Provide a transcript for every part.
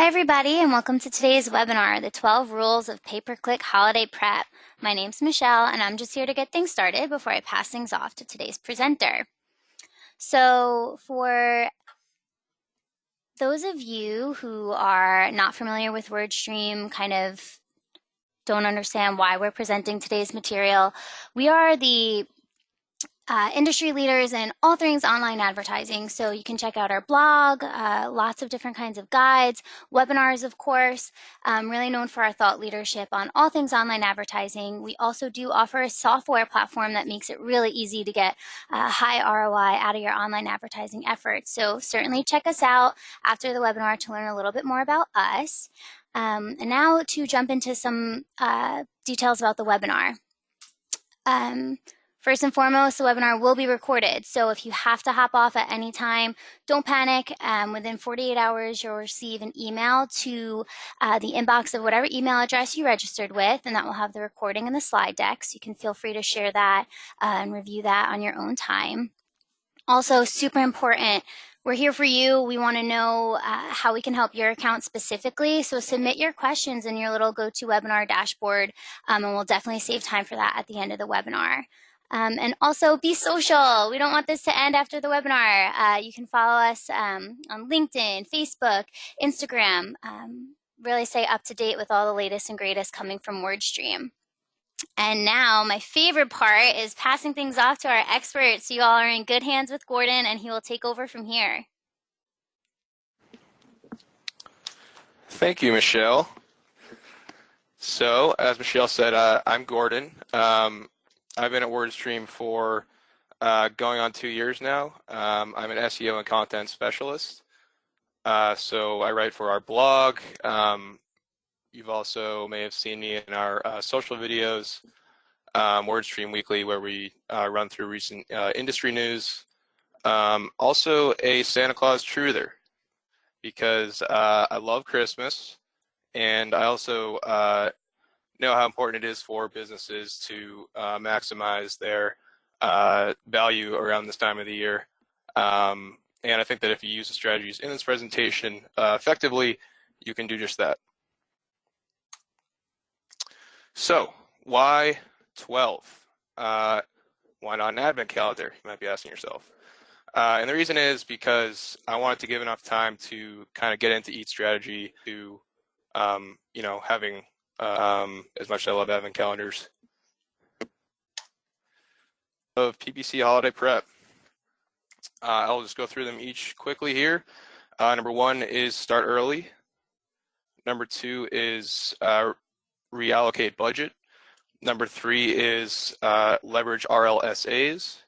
Hi everybody, and welcome to today's webinar, the 12 Rules of Pay-Per-Click Holiday Prep. My name's Michelle, and I'm just here to get things started before I pass things off to today's presenter. So for those of you who are not familiar with WordStream, kind of don't understand why we're presenting today's material, we are the industry leaders in all things online advertising. So you can check out our blog, lots of different kinds of guides, webinars, of course, really known for our thought leadership on all things online advertising. We also do offer a software platform that makes it really easy to get high ROI out of your online advertising efforts. So certainly check us out after the webinar to learn a little bit more about us. And now to jump into some details about the webinar. First and foremost, the webinar will be recorded, so if you have to hop off at any time, don't panic. Within 48 hours, you'll receive an email to the inbox of whatever email address you registered with, and that will have the recording and the slide deck, so you can feel free to share that and review that on your own time. Also, super important, we're here for you. We want to know how we can help your account specifically, so submit your questions in your little GoToWebinar dashboard, and we'll definitely save time for that at the end of the webinar. And also be social. We don't want this to end after the webinar. You can follow us on LinkedIn, Facebook, Instagram. Really stay up to date with all the latest and greatest coming from WordStream. And now my favorite part is passing things off to our experts. So you all are in good hands with Gordon, and he will take over from here. Thank you, Michelle. So as Michelle said, I'm Gordon. I've been at WordStream for going on 2 years now. I'm an SEO and content specialist. So I write for our blog. You've also may have seen me in our social videos, WordStream Weekly, where we run through recent industry news. Also a Santa Claus truther, because I love Christmas, and I also know how important it is for businesses to maximize their value around this time of the year. And I think that if you use the strategies in this presentation effectively, you can do just that. So why 12? Why not an advent calendar, you might be asking yourself. And the reason is because I wanted to give enough time to kind of get into each strategy to, you know, having as much as I love advent calendars. Of PPC holiday prep. I'll just go through them each quickly here. Number 1 is start early. Number 2 is reallocate budget. Number 3 is leverage RLSAs.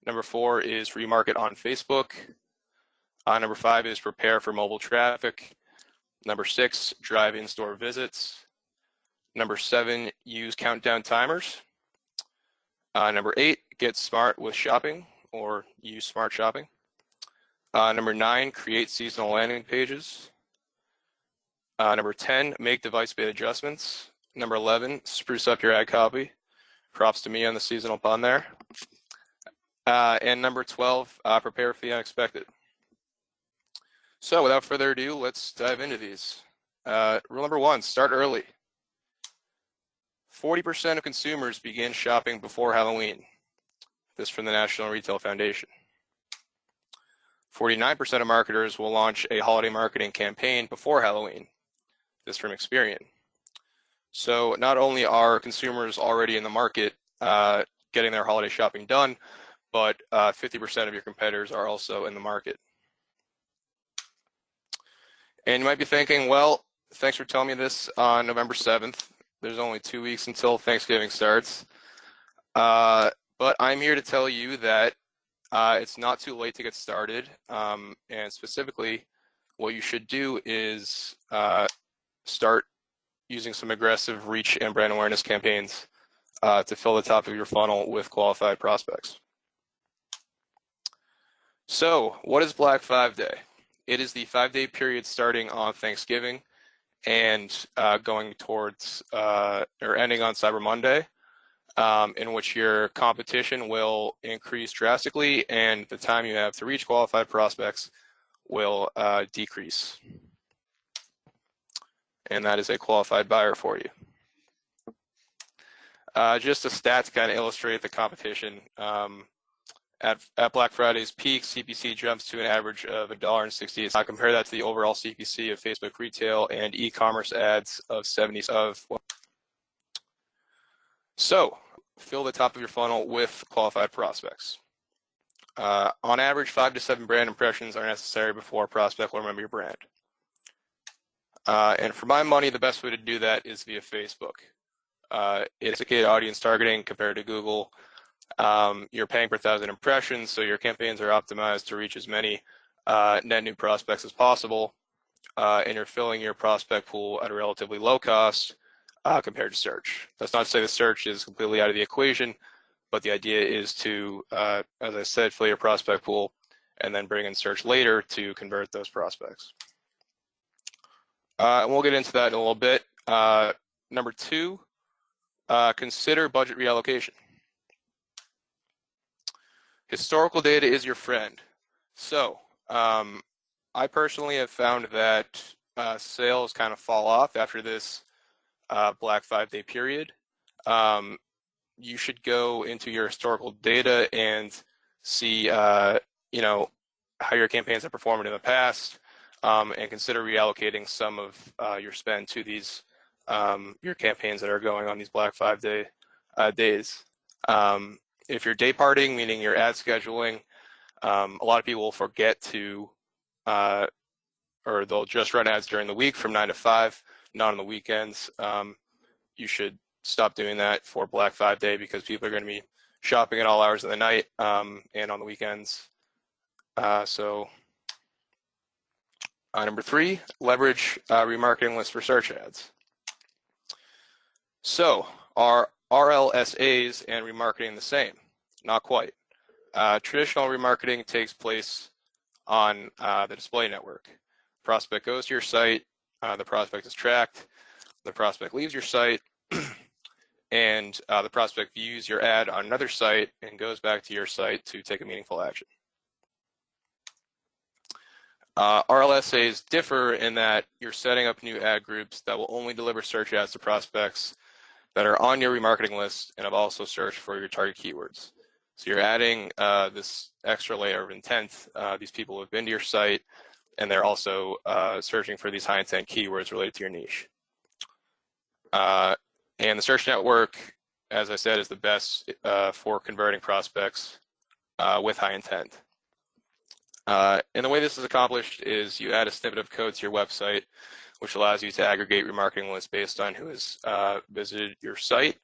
Number 4 is remarket on Facebook. Number 5 is prepare for mobile traffic. Number 6, drive in-store visits. Number 7, use countdown timers. Number 8, get smart with shopping, or use smart shopping. Number 9, create seasonal landing pages. Number 10, make device bid adjustments. Number 11, spruce up your ad copy. Props to me on the seasonal pun there. And number 12, prepare for the unexpected. So without further ado, let's dive into these. Rule number 1, start early. 40% of consumers begin shopping before Halloween. This from the National Retail Foundation. 49% of marketers will launch a holiday marketing campaign before Halloween. This from Experian. So not only are consumers already in the market getting their holiday shopping done, but 50% of your competitors are also in the market. And you might be thinking, well, thanks for telling me this on November 7th. There's only 2 weeks until Thanksgiving starts. But I'm here to tell you that it's not too late to get started. And specifically, what you should do is start using some aggressive reach and brand awareness campaigns to fill the top of your funnel with qualified prospects. So what is Black 5 Day? It is the 5-day period starting on Thanksgiving and going towards or ending on Cyber Monday, in which your competition will increase drastically and the time you have to reach qualified prospects will decrease. and that is a qualified buyer for you. Just a stat to kind of illustrate the competition. At Black Friday's peak, CPC jumps to an average of $1.68. Compare that to the overall CPC of Facebook retail and e-commerce ads of 70. So, fill the top of your funnel with qualified prospects. On average, 5 to 7 brand impressions are necessary before a prospect will remember your brand. And for my money, the best way to do that is via Facebook. It's sophisticated audience targeting compared to Google. You're paying per 1,000 impressions, so your campaigns are optimized to reach as many net new prospects as possible, and you're filling your prospect pool at a relatively low cost compared to search. That's not to say the search is completely out of the equation, but the idea is to, as I said, fill your prospect pool and then bring in search later to convert those prospects. And we'll get into that in a little bit. Number 2, consider budget reallocation. Historical data is your friend. So I personally have found that sales kind of fall off after this Black 5-day period. You should go into your historical data and see, you know, how your campaigns have performed in the past, and consider reallocating some of your spend to these your campaigns that are going on these Black 5-day days. If you're day parting, meaning you're ad scheduling, a lot of people will forget to, or they'll just run ads during the week from 9 to 5, not on the weekends. You should stop doing that for Black 5-day because people are going to be shopping at all hours of the night and on the weekends. Number 3, leverage remarketing lists for search ads. So are RLSAs and remarketing the same? Not quite. Traditional remarketing takes place on the display network. Prospect goes to your site, the prospect is tracked, the prospect leaves your site, and the prospect views your ad on another site and goes back to your site to take a meaningful action. RLSAs differ in that you're setting up new ad groups that will only deliver search ads to prospects that are on your remarketing list and have also searched for your target keywords. So you're adding this extra layer of intent. These people have been to your site and they're also searching for these high intent keywords related to your niche. And the search network, as I said, is the best for converting prospects with high intent. And the way this is accomplished is you add a snippet of code to your website, which allows you to aggregate remarketing lists based on who has visited your site.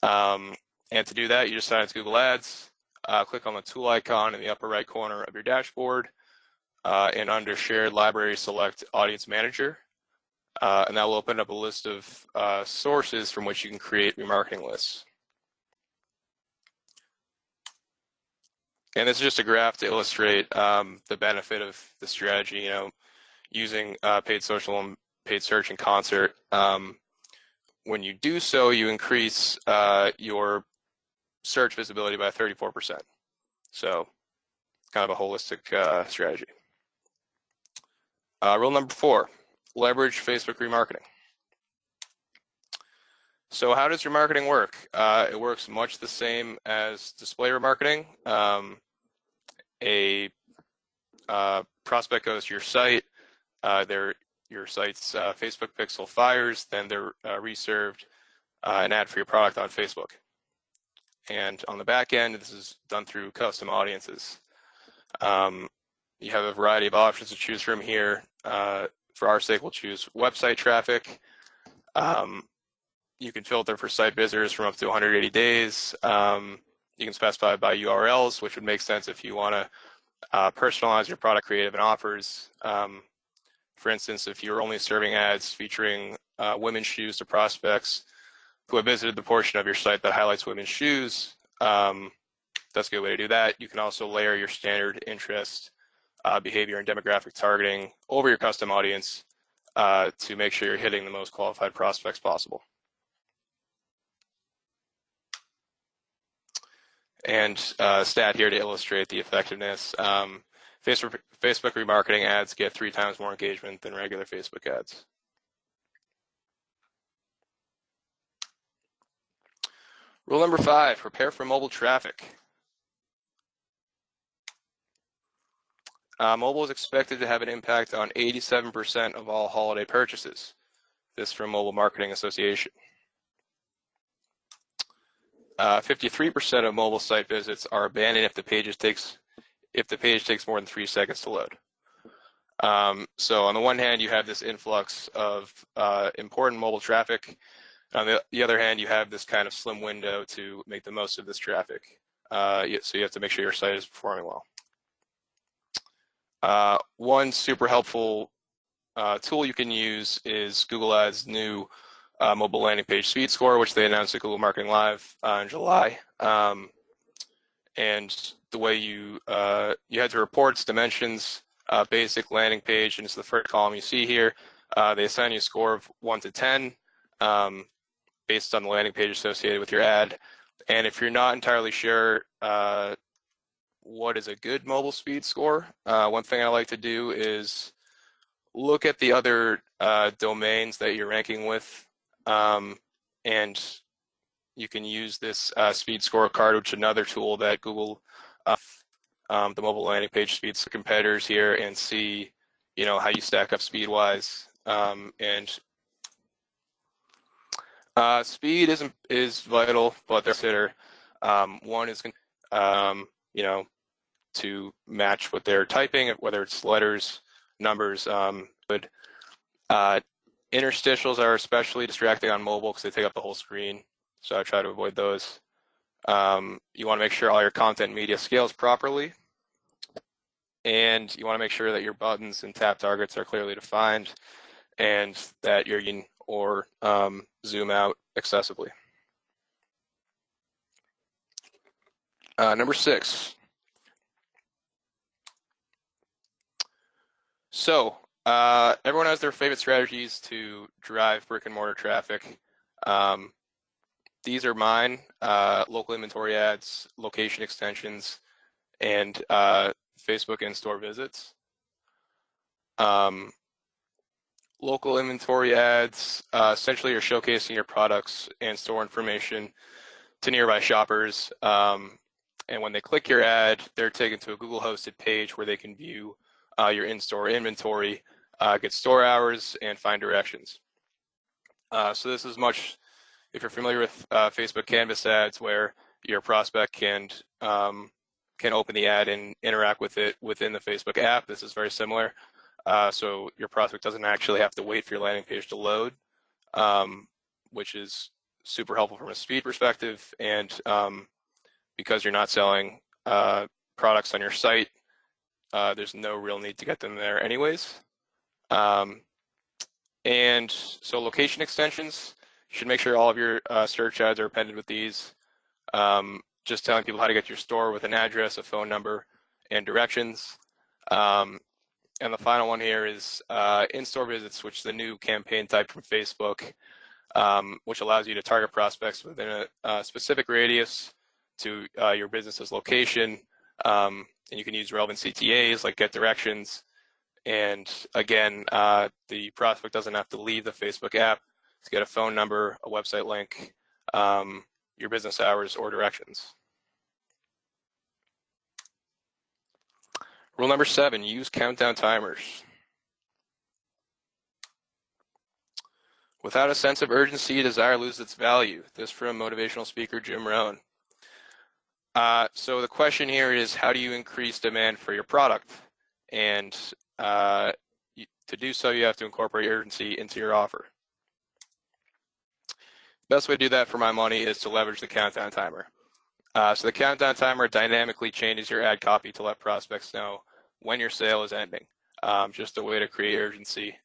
And to do that, you just sign into Google Ads, click on the tool icon in the upper right corner of your dashboard, and under Shared Library, select Audience Manager. And that will open up a list of sources from which you can create remarketing lists. And this is just a graph to illustrate the benefit of the strategy, you know, using paid social and paid search in concert. When you do so, you increase your search visibility by 34%. So kind of a holistic strategy. Rule number 4, leverage Facebook remarketing. So how does remarketing work? It works much the same as display remarketing. A prospect goes to your site, your site's Facebook pixel fires, then they're reserved an ad for your product on Facebook. And on the back end, this is done through custom audiences. You have a variety of options to choose from here. For our sake, we'll choose website traffic. You can filter for site visitors from up to 180 days. You can specify by URLs, which would make sense if you want to personalize your product creative and offers. For instance, if you're only serving ads featuring women's shoes to prospects who have visited the portion of your site that highlights women's shoes, that's a good way to do that. You can also layer your standard interest, behavior, and demographic targeting over your custom audience to make sure you're hitting the most qualified prospects possible. And stat here to illustrate the effectiveness. Facebook remarketing ads get 3 times more engagement than regular Facebook ads. Rule number 5, prepare for mobile traffic. Mobile is expected to have an impact on 87% of all holiday purchases. This from Mobile Marketing Association. 53% of mobile site visits are abandoned if the page takes more than 3 seconds to load. So on the one hand, you have this influx of important mobile traffic. On the other hand, you have this kind of slim window to make the most of this traffic. So you have to make sure your site is performing well. One super helpful tool you can use is Google Ads' new mobile landing page speed score, which they announced at Google Marketing Live in July. And the way you head to reports, dimensions, basic landing page, and it's the first column you see here. They assign you a score of 1 to 10 based on the landing page associated with your ad. And if you're not entirely sure what is a good mobile speed score, one thing I like to do is look at the other domains that you're ranking with, and you can use this speed scorecard, which is another tool that Google, the mobile landing page speeds competitors here, and see, how you stack up speed-wise. And speed is vital, but consider one is, to match what they're typing, whether it's letters, numbers. Interstitials are especially distracting on mobile because they take up the whole screen, so I try to avoid those. You want to make sure all your content media scales properly, and you want to make sure that your buttons and tap targets are clearly defined, and that you're or zoom out excessively. Number 6. So everyone has their favorite strategies to drive brick and mortar traffic. These are mine: local inventory ads, location extensions, and Facebook in-store visits. Local inventory ads essentially are showcasing your products and store information to nearby shoppers. And when they click your ad, they're taken to a Google hosted page where they can view your in-store inventory, get store hours, and find directions. So this is much, if you're familiar with Facebook Canvas ads, where your prospect can open the ad and interact with it within the Facebook app. This is very similar. So your prospect doesn't actually have to wait for your landing page to load, which is super helpful from a speed perspective. And because you're not selling products on your site, there's no real need to get them there anyways. And so location extensions, you should make sure all of your search ads are appended with these. Just telling people how to get to your store with an address, a phone number, and directions. And the final one here is in-store visits, which is a new campaign type from Facebook, which allows you to target prospects within a specific radius to your business's location. And you can use relevant CTAs like get directions. And again, the prospect doesn't have to leave the Facebook app to get a phone number, a website link, your business hours, or directions. Rule number 7, use countdown timers. Without a sense of urgency, desire loses its value. This from motivational speaker Jim Rohn. So the question here is, how do you increase demand for your product? And to do so, you have to incorporate urgency into your offer. Best way to do that for my money is to leverage the countdown timer. So the countdown timer dynamically changes your ad copy to let prospects know when your sale is ending. Just a way to create urgency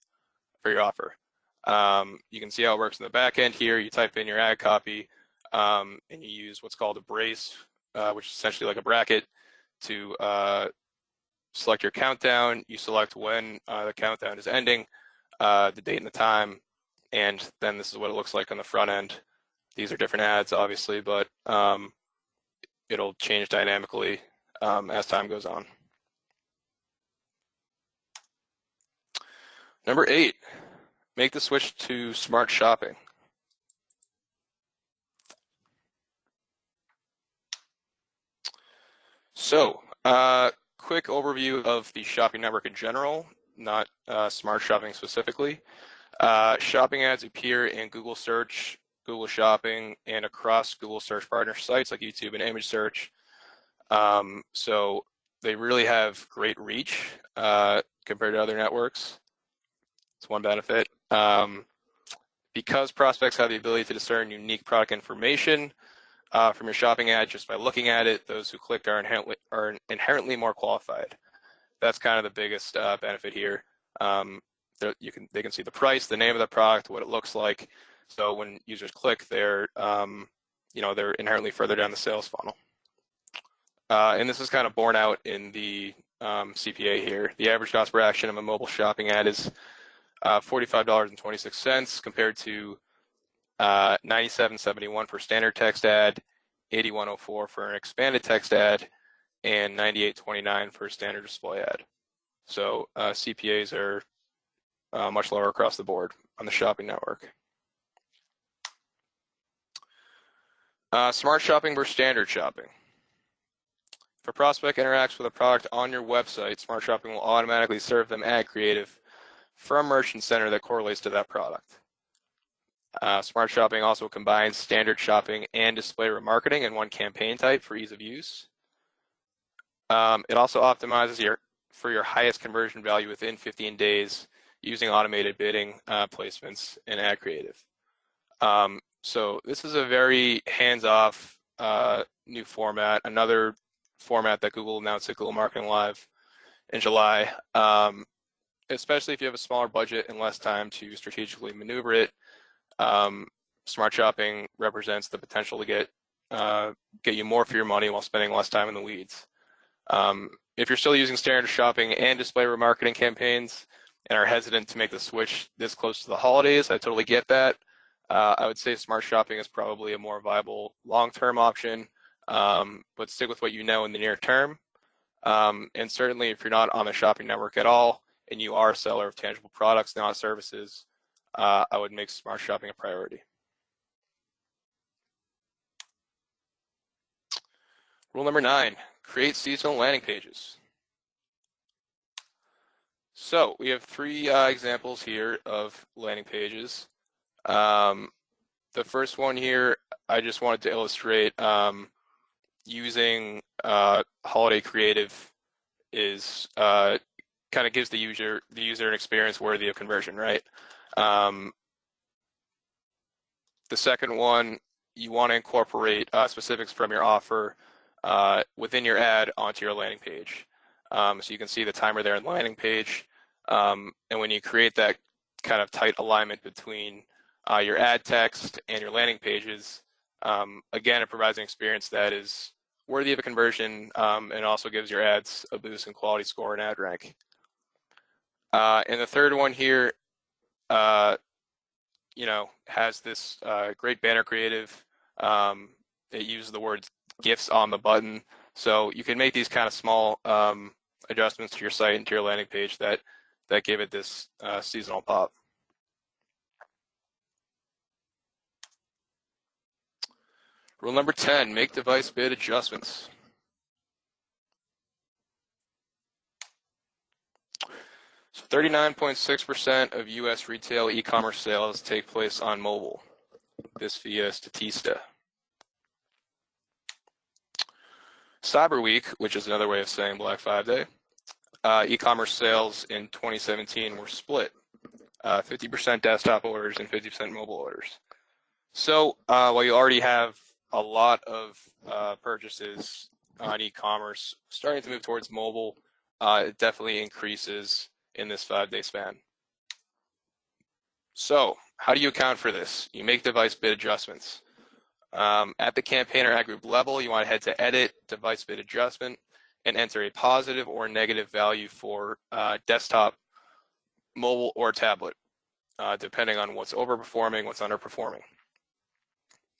for your offer. You can see how it works in the back end here. You type in your ad copy, and you use what's called a brace, which is essentially like a bracket, to select your countdown. You select when the countdown is ending, the date and the time, and then this is what it looks like on the front end. These are different ads, obviously, but it'll change dynamically as time goes on. Number 8, make the switch to smart shopping. So, quick overview of the shopping network in general, not smart shopping specifically. Shopping ads appear in Google Search, Google Shopping, and across Google Search partner sites like YouTube and image search. So they really have great reach compared to other networks. It's one benefit. Because prospects have the ability to discern unique product information from your shopping ad just by looking at it, those who click are inherently more qualified. That's kind of the biggest benefit here. They can see the price, the name of the product, what it looks like. So when users click, they're inherently further down the sales funnel. And this is kind of borne out in the CPA here. The average cost per action of a mobile shopping ad is $45.26 compared to $97.71 for standard text ad, $81.04 for an expanded text ad, and $98.29 for a standard display ad. So CPAs are much lower across the board on the shopping network. Smart shopping versus standard shopping. If a prospect interacts with a product on your website, smart shopping will automatically serve them ad creative from Merchant Center that correlates to that product. Smart shopping also combines standard shopping and display remarketing in one campaign type for ease of use. It also optimizes for your highest conversion value within 15 days using automated bidding placements and ad creative. So this is a very hands-off new format, another format that Google announced at Google Marketing Live in July. Especially if you have a smaller budget and less time to strategically maneuver it. Smart shopping represents the potential to get you more for your money while spending less time in the weeds. If you're still using standard shopping and display remarketing campaigns and are hesitant to make the switch this close to the holidays, I totally get that. I would say smart shopping is probably a more viable long-term option, but stick with what you know in the near term. And certainly if you're not on the shopping network at all and you are a seller of tangible products, not services, I would make smart shopping a priority. Rule number 9, create seasonal landing pages. So we have 3 examples here of landing pages. The first one here, I just wanted to illustrate using holiday creative is kind of gives the user an experience worthy of conversion, right? The second one, you want to incorporate specifics from your offer within your ad onto your landing page. So you can see the timer there in the landing page. And when you create that kind of tight alignment between your ad text and your landing pages, again, it provides an experience that is worthy of a conversion and also gives your ads a boost in quality score and ad rank. And the third one here, has this great banner creative. It uses the word gifts on the button. So you can make these kind of small adjustments to your site and to your landing page that give it this seasonal pop. Rule number 10, make device bid adjustments. So 39.6% of U.S. retail e-commerce sales take place on mobile. This via Statista. Cyber Week, which is another way of saying Black Friday, e-commerce sales in 2017 were split, 50% desktop orders and 50% mobile orders. So while you already have a lot of purchases on e-commerce starting to move towards mobile, it definitely increases in this 5-day span. So how do you account for this? You make device bid adjustments. At the campaign or ad group level, you want to head to Edit, Device Bid Adjustment, and enter a positive or negative value for desktop, mobile, or tablet, depending on what's overperforming, what's underperforming.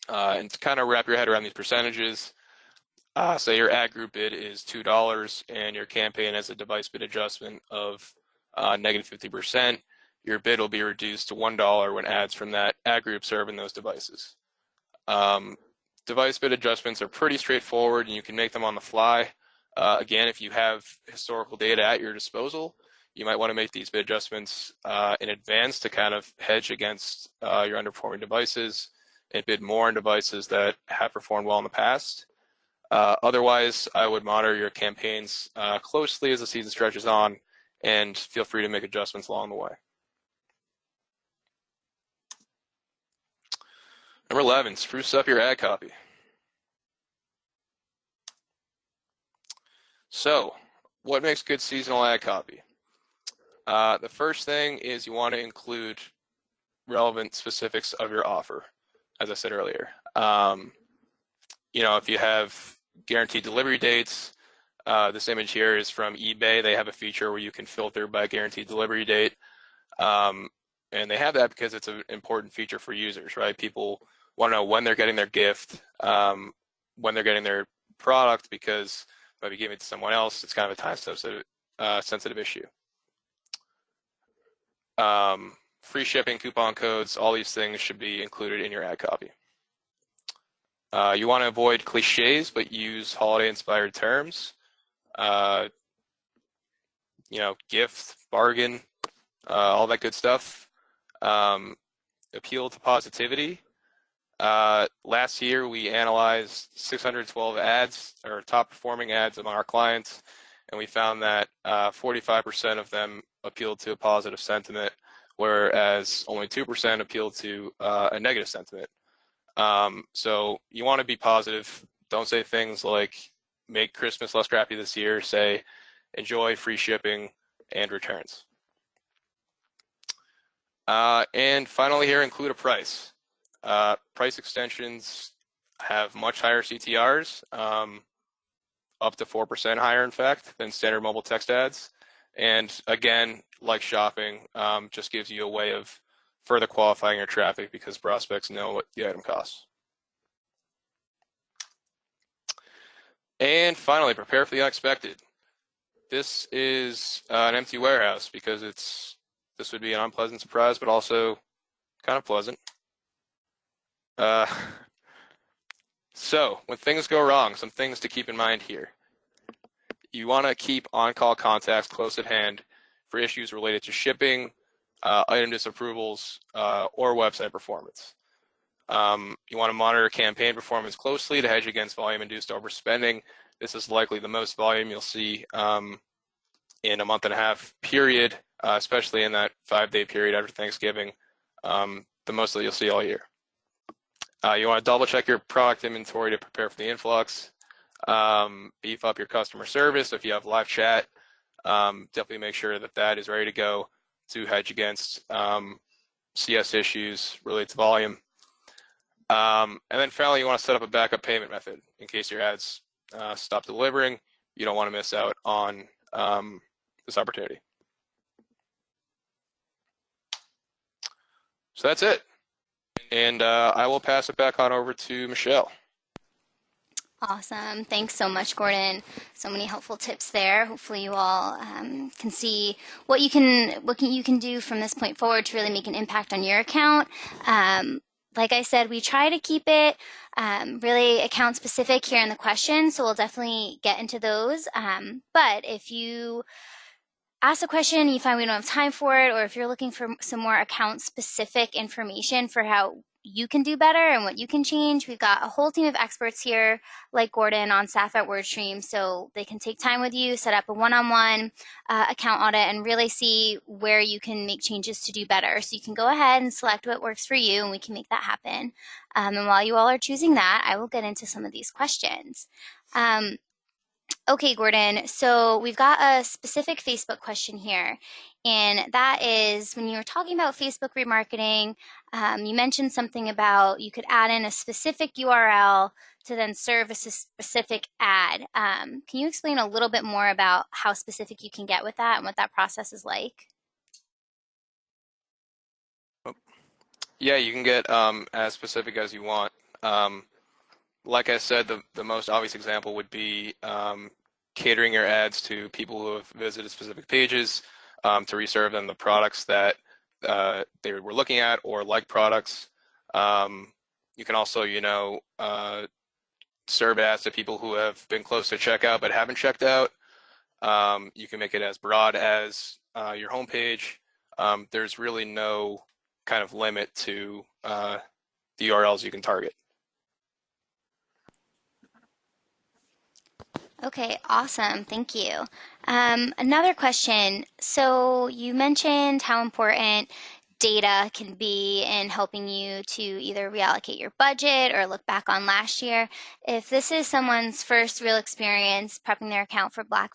And to kind of wrap your head around these percentages, say your ad group bid is $2 and your campaign has a device bid adjustment of negative 50%, your bid will be reduced to $1 when ads from that ad group serve in those devices. Device bid adjustments are pretty straightforward and you can make them on the fly. Again, if you have historical data at your disposal, you might want to make these bid adjustments in advance to kind of hedge against your underperforming devices and bid more on devices that have performed well in the past. Otherwise, I would monitor your campaigns closely as the season stretches on, and feel free to make adjustments along the way. Number 11, spruce up your ad copy. So, what makes good seasonal ad copy? The first thing is you want to include relevant specifics of your offer, as I said earlier. If you have guaranteed delivery dates, this image here is from eBay. They have a feature where you can filter by guaranteed delivery date. And they have that because it's an important feature for users, right? People want to know when they're getting their gift, when they're getting their product, because if you give it to someone else, it's kind of a time sensitive issue. Free shipping, coupon codes, all these things should be included in your ad copy. You want to avoid cliches, but use holiday-inspired terms. Gift, bargain, all that good stuff. Appeal to positivity. Last year, we analyzed 612 ads, or top-performing ads among our clients, and we found that 45% of them appealed to a positive sentiment, whereas only 2% appealed to a negative sentiment. So you want to be positive. Don't say things like, make Christmas less crappy this year. Say, enjoy free shipping and returns. And finally here, include a price. Price extensions have much higher CTRs, up to 4% higher, in fact, than standard mobile text ads. And again, like shopping, just gives you a way of further qualifying your traffic because prospects know what the item costs. And finally, prepare for the unexpected. This is an empty warehouse because this would be an unpleasant surprise, but also kind of pleasant. So when things go wrong, some things to keep in mind here. You want to keep on-call contacts close at hand for issues related to shipping, item disapprovals, or website performance. You want to monitor campaign performance closely to hedge against volume-induced overspending. This is likely the most volume you'll see in a month and a half period, especially in that 5-day period after Thanksgiving, the most that you'll see all year. You want to double check your product inventory to prepare for the influx. Beef up your customer service. If you have live chat, definitely make sure that that is ready to go to hedge against CS issues related to volume. And then finally, you want to set up a backup payment method in case your ads stop delivering. You don't want to miss out on this opportunity. So that's it. And I will pass it back on over to Michelle. Awesome. Thanks so much, Gordon. So many helpful tips there. Hopefully you all can see what you can do from this point forward to really make an impact on your account. Like I said, we try to keep it really account specific here in the question, so we'll definitely get into those. But if you ask a question and you find we don't have time for it, or if you're looking for some more account specific information for how you can do better and what you can change, we've got a whole team of experts here like Gordon on staff at WordStream, so they can take time with you, set up a one-on-one account audit and really see where you can make changes to do better. So you can go ahead and select what works for you and we can make that happen. And while you all are choosing that, I will get into some of these questions. Okay, Gordon, so we've got a specific Facebook question here, and that is when you were talking about Facebook remarketing, you mentioned something about you could add in a specific URL to then serve a specific ad. Can you explain a little bit more about how specific you can get with that and what that process is like? Yeah, you can get as specific as you want. Like I said, the most obvious example would be catering your ads to people who have visited specific pages to reserve them the products that they were looking at or like products. You can also, serve ads to people who have been close to checkout but haven't checked out. You can make it as broad as your homepage. There's really no kind of limit to the URLs you can target. Okay, awesome. Thank you. Another question. So you mentioned how important data can be in helping you to either reallocate your budget or look back on last year. If this is someone's first real experience prepping their account for Black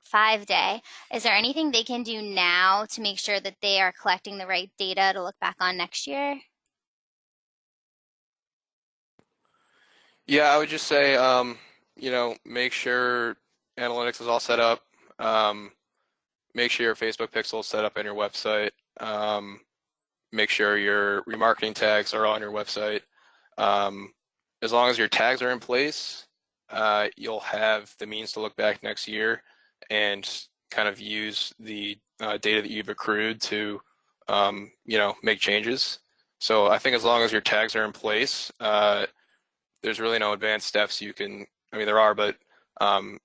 5 Day, is there anything they can do now to make sure that they are collecting the right data to look back on next year? Yeah, I would just say, make sure analytics is all set up. Make sure your Facebook pixel is set up on your website. Make sure your remarketing tags are on your website. As long as your tags are in place, you'll have the means to look back next year and kind of use the data that you've accrued to, make changes. So I think as long as your tags are in place, there's really no advanced steps you can. I mean, there are, but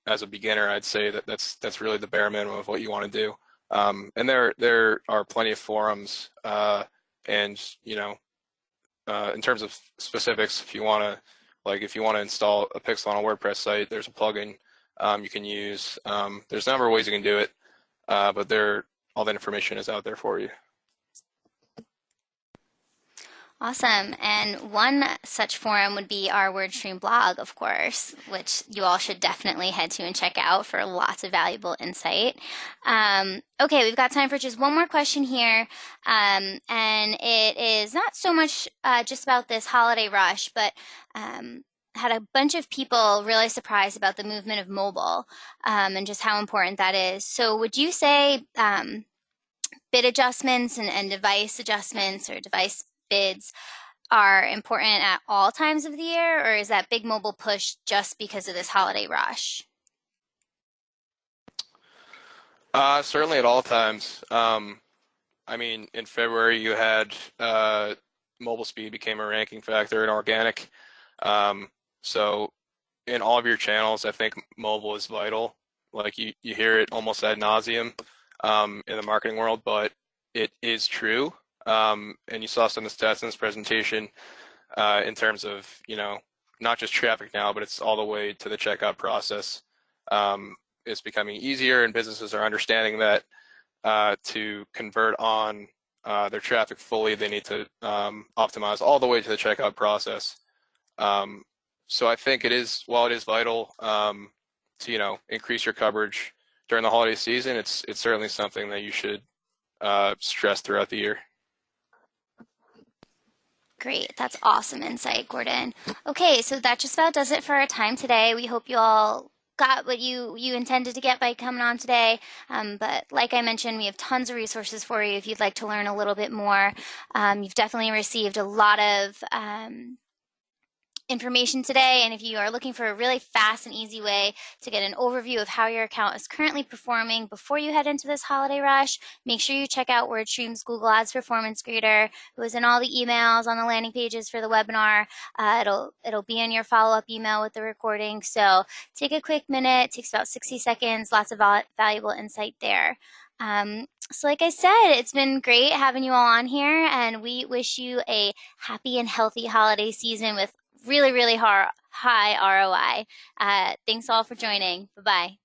as a beginner, I'd say that's really the bare minimum of what you want to do. And there are plenty of forums, and in terms of specifics, if you want to install a pixel on a WordPress site, there's a plugin you can use. There's a number of ways you can do it, but all that information is out there for you. Awesome. And one such forum would be our WordStream blog, of course, which you all should definitely head to and check out for lots of valuable insight. Okay, we've got time for just one more question here. And it is not so much just about this holiday rush, but had a bunch of people really surprised about the movement of mobile and just how important that is. So would you say bid adjustments and device adjustments or device bids are important at all times of the year, or is that big mobile push just because of this holiday rush? Certainly at all times. I mean, in February you had mobile speed became a ranking factor in organic. So in all of your channels, I think mobile is vital. Like you hear it almost ad nauseum in the marketing world, but it is true. And you saw some of the stats in this presentation in terms of, not just traffic now, but it's all the way to the checkout process. It's becoming easier, and businesses are understanding that to convert on their traffic fully, they need to optimize all the way to the checkout process. So I think while it is vital to, increase your coverage during the holiday season, it's certainly something that you should stress throughout the year. Great. That's awesome insight, Gordon. Okay, so that just about does it for our time today. We hope you all got what you intended to get by coming on today. But like I mentioned, we have tons of resources for you if you'd like to learn a little bit more. You've definitely received a lot of information today, and if you are looking for a really fast and easy way to get an overview of how your account is currently performing before you head into this holiday rush, make sure you check out WordStream's Google Ads Performance Grader. It was in all the emails on the landing pages for the webinar. It'll be in your follow-up email with the recording, so take a quick minute. It takes about 60 seconds. Lots of valuable insight there. So like I said, it's been great having you all on here, and we wish you a happy and healthy holiday season with really, really high ROI. Thanks all for joining. Bye-bye.